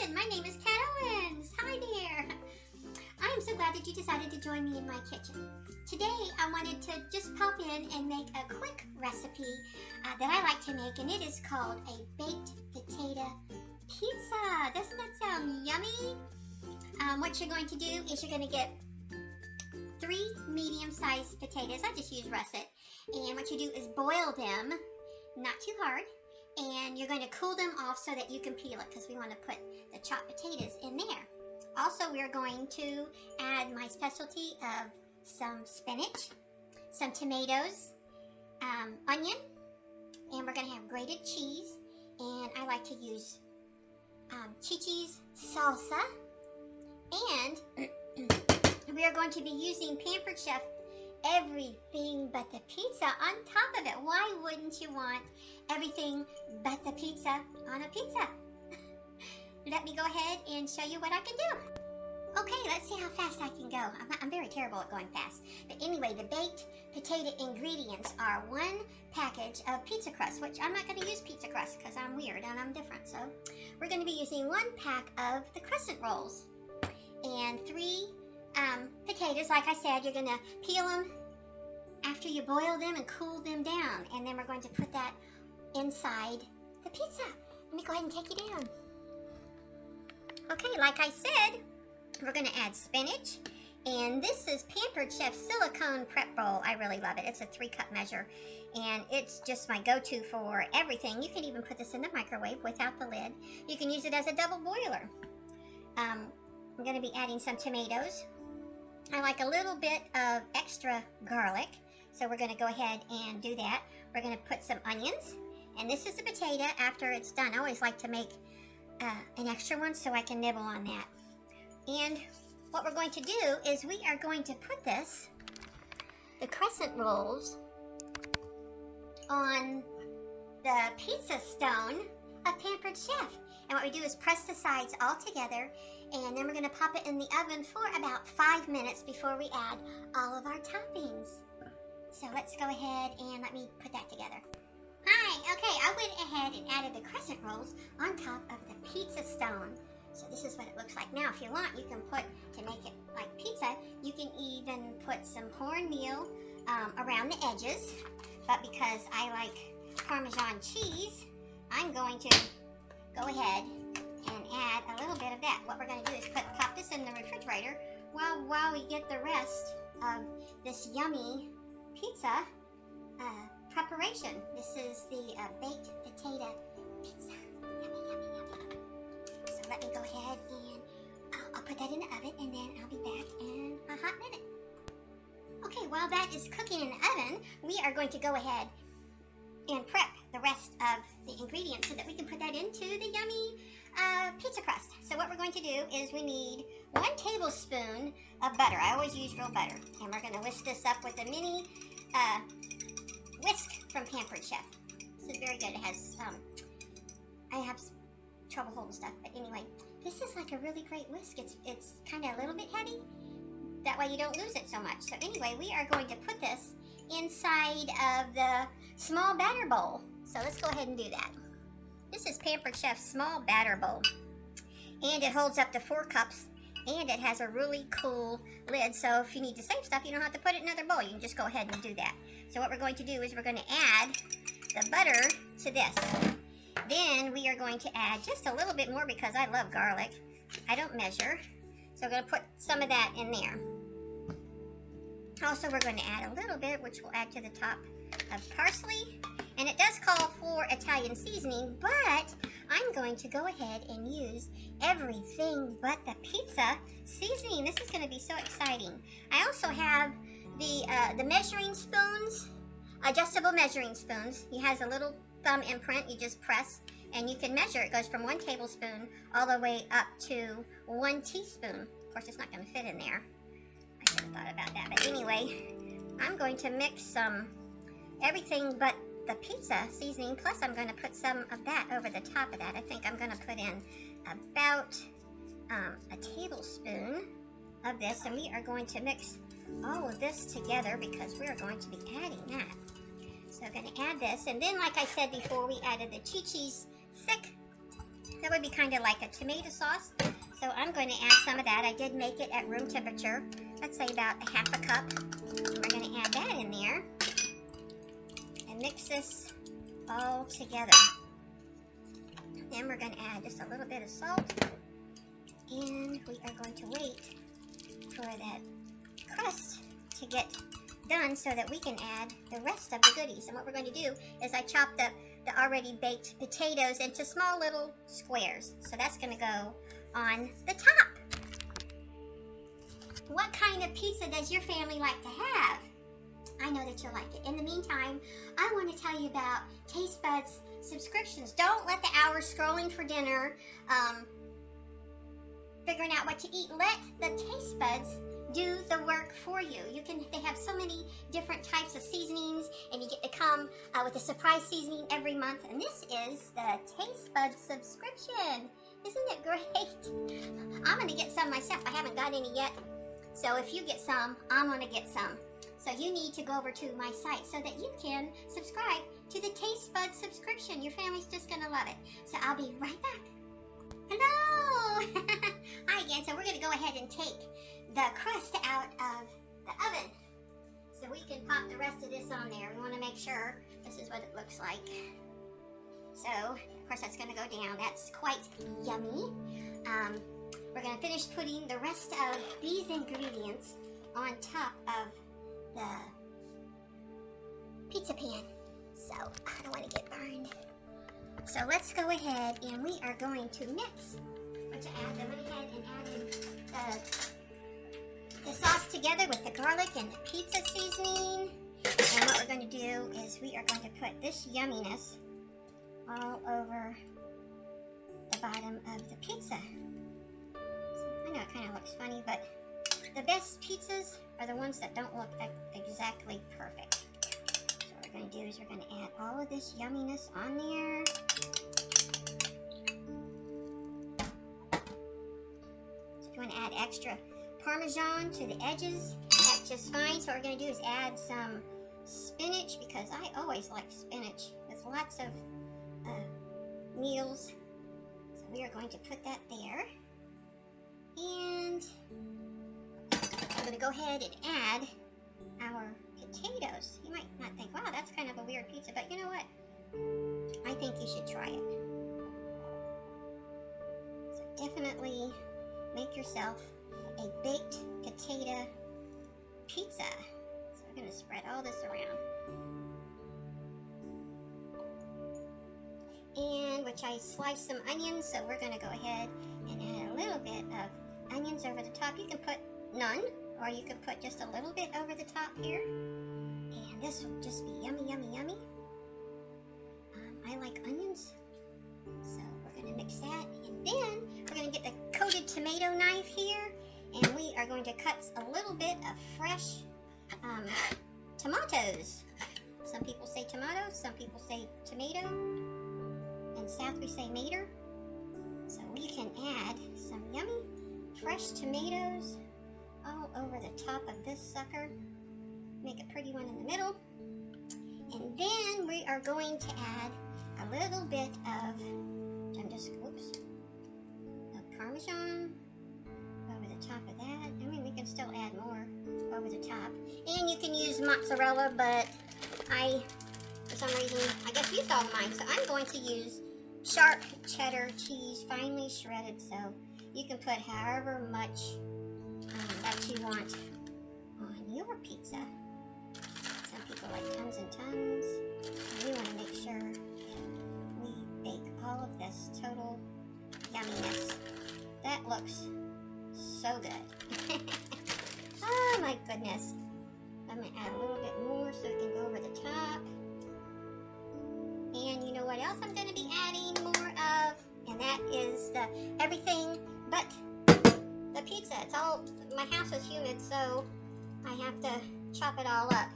kitchen. My name is Kat Owens. Hi there. I am so glad that you decided to join me in my kitchen. Today I wanted to just pop in and make a quick recipe that I like to make, and it is called a baked potato pizza. Doesn't that sound yummy? What you're going to do is you're going to get 3 medium-sized potatoes. I just use russet. And what you do is boil them, not too hard, and you're going to cool them off so that you can peel it, because we want to put the chopped potatoes in there. Also, we're going to add my specialty of some spinach, some tomatoes, onion, and we're going to have grated cheese, and I like to use Chi-Chi's salsa, and we are going to be using Pampered Chef everything but the pizza on top of it. Why wouldn't you want everything but the pizza on a pizza? Let me go ahead and show you what I can do. Okay, let's see how fast I can go. I'm very terrible at going fast. But anyway, the baked potato ingredients are 1 package of pizza crust, which I'm not going to use pizza crust because I'm weird and I'm different. So we're going to be using 1 pack of the crescent rolls and 3 potatoes. Like I said, you're going to peel them after you boil them and cool them down. And then we're going to put that inside the pizza. Let me go ahead and take you down. Okay, like I said, we're going to add spinach. And this is Pampered Chef Silicone Prep Bowl. I really love it. It's a 3-cup measure. And it's just my go-to for everything. You can even put this in the microwave without the lid. You can use it as a double boiler. I'm going to be adding some tomatoes. I like a little bit of extra garlic, so we're going to go ahead and do that. We're going to put some onions, and this is the potato after it's done. I always like to make an extra one so I can nibble on that. And what we're going to do is we are going to put the crescent rolls, on the pizza stone of Pampered Chef. And what we do is press the sides all together, and then we're going to pop it in the oven for about 5 minutes before we add all of our toppings. So let's go ahead and let me put that together. Hi, okay, I went ahead and added the crescent rolls on top of the pizza stone. So this is what it looks like. Now, if you want, you can put, to make it like pizza, you can even put some cornmeal around the edges. But because I like Parmesan cheese, I'm going to go ahead and add a little bit of that. What we're going to do is pop this in the refrigerator while we get the rest of this yummy pizza preparation. This is the baked potato pizza. Yummy, yummy, yummy. So let me go ahead and I'll put that in the oven, and then I'll be back in a hot minute. Okay, while that is cooking in the oven, we are going to go ahead and prep the rest of the ingredients so that we can put that into the yummy pizza crust. So what we're going to do is we need 1 tablespoon of butter. I always use real butter. And we're going to whisk this up with a mini whisk from Pampered Chef. This is very good. It has, I have trouble holding stuff, but anyway, this is like a really great whisk. It's kind of a little bit heavy. That way you don't lose it so much. So anyway, we are going to put this inside of the small batter bowl. So let's go ahead and do that. This is Pampered Chef's small batter bowl. And it holds up to 4 cups. And it has a really cool lid. So if you need to save stuff, you don't have to put it in another bowl. You can just go ahead and do that. So what we're going to do is we're going to add the butter to this. Then we are going to add just a little bit more because I love garlic. I don't measure. So we're going to put some of that in there. Also, we're going to add a little bit, which we'll add to the top of parsley. And it does call for Italian seasoning, but I'm going to go ahead and use everything but the pizza seasoning. This is going to be so exciting. I also have the measuring spoons, adjustable measuring spoons. It has a little thumb imprint. You just press and you can measure. It goes from 1 tablespoon all the way up to 1 teaspoon. Of course, it's not going to fit in there. I should have thought about that. But anyway, I'm going to mix some everything but the pizza seasoning, plus I'm going to put some of that over the top of that. I think I'm going to put in about a tablespoon of this, and we are going to mix all of this together because we're going to be adding that. So I'm going to add this, and then like I said before, we added the Chi-Chi's thick That would be kind of like a tomato sauce. So I'm going to add some of that. I did make it at room temperature. Let's say about a half a cup. And we're going to add that in there. And mix this all together. Then we're going to add just a little bit of salt. And we are going to wait for that crust to get done so that we can add the rest of the goodies. And what we're going to do is I chopped up the already baked potatoes into small little squares. So that's going to go on the top. What kind of pizza does your family like to have? I know that you'll like it. In the meantime, I want to tell you about Taste Buds subscriptions. Don't let the hours scrolling for dinner, figuring out what to eat. Let the Taste Buds do the work for you. They have so many different types of seasonings, and you get to come with a surprise seasoning every month. And this is the Taste Buds subscription. Isn't it great? I'm gonna get some myself. I haven't got any yet. So if you get some, I'm gonna get some. So you need to go over to my site so that you can subscribe to the Taste Buds subscription. Your family's just gonna love it. So I'll be right back. Hello! Hi again. So we're gonna go ahead and take the crust out of the oven so we can pop the rest of this on there. We want to make sure this is what it looks like. So of course that's going to go down. That's quite yummy. We're going to finish putting the rest of these ingredients on top of the pizza pan, so I don't want to get burned. So let's go ahead and we are going to mix. I went ahead and added the sauce together with the garlic and the pizza seasoning. And what we're going to do is we are going to put this yumminess all over the bottom of the pizza. I know it kind of looks funny, but the best pizzas are the ones that don't look exactly perfect. So what we're going to do is we're going to add all of this yumminess on there. So if you want to add extra Parmesan to the edges, that's just fine. So what we're going to do is add some spinach, because I always like spinach with lots of meals. So we are going to put that there. And I'm going to go ahead and add our potatoes. You might not think, wow, that's kind of a weird pizza, but you know what? I think you should try it. So definitely make yourself a baked potato pizza. So we're going to spread all this around. And which I sliced some onions, so we're going to go ahead and add a little bit of onions over the top. You can put none, or you can put just a little bit over the top here. And this will just be yummy, yummy, yummy. I like onions, so we're going to mix that. And then we're going to get the coated tomato knife here, and we are going to cut a little bit of fresh tomatoes. Some people say tomatoes, some people say tomato. In South we say mater. So we can add some yummy fresh tomatoes all over the top of this sucker. Make a pretty one in the middle. And then we are going to add a little bit of Parmesan over the top of that. I mean, we can still add more over the top. And you can use mozzarella, but for some reason, I guess you saw mine, so I'm going to use sharp cheddar cheese, finely shredded, so you can put however much that you want on your pizza. Some people like tons and tons. And we want to make sure we bake all of this total yumminess. That looks so good. Oh my goodness. I'm going to add a little bit more so it can go over the top. And you know what else I'm going to be adding more of? And that is the everything but the pizza. It's all, my house is humid, so I have to chop it all up.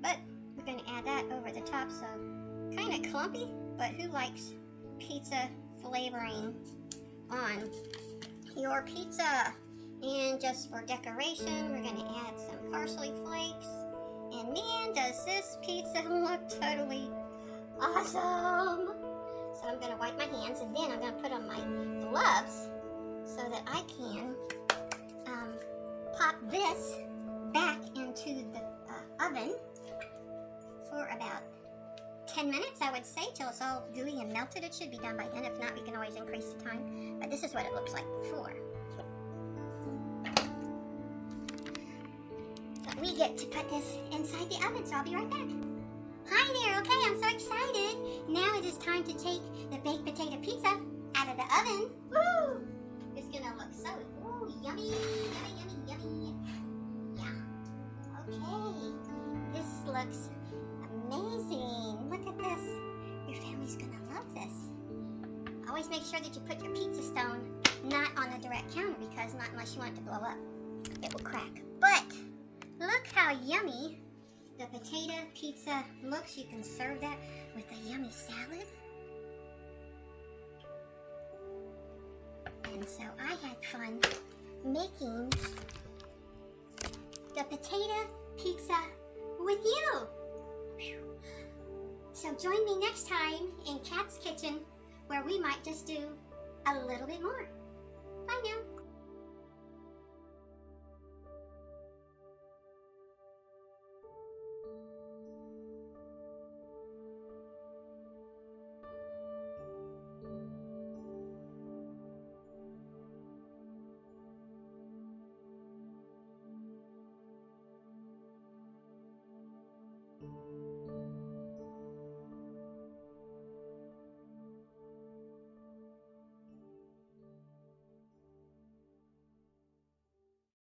But we're going to add that over the top, so kind of clumpy, but who likes pizza flavoring on your pizza? And just for decoration, we're going to add some parsley flakes. And man, does this pizza look totally awesome. So I'm going to wipe my hands, and then I'm going to put on my gloves so that I can pop this back into the oven for about 10 minutes, I would say, till it's all gooey and melted. It should be done by then. If not, we can always increase the time. But this is what it looks like before. But we get to put this inside the oven, so I'll be right back. Hi there, okay, I'm so excited. Now it is time to take the baked potato pizza out of the oven. Woo! It's gonna look so, ooh, yummy, yummy, yummy, yummy. Yeah. Okay. This looks amazing. Look at this. Your family's gonna love this. Always make sure that you put your pizza stone not on the direct counter, because not unless you want it to blow up, it will crack. But look how yummy the potato pizza looks. You can serve that with a yummy salad. And so I had fun making the potato pizza with you. So join me next time in Kat's Kitchen, where we might just do a little bit more. Bye now.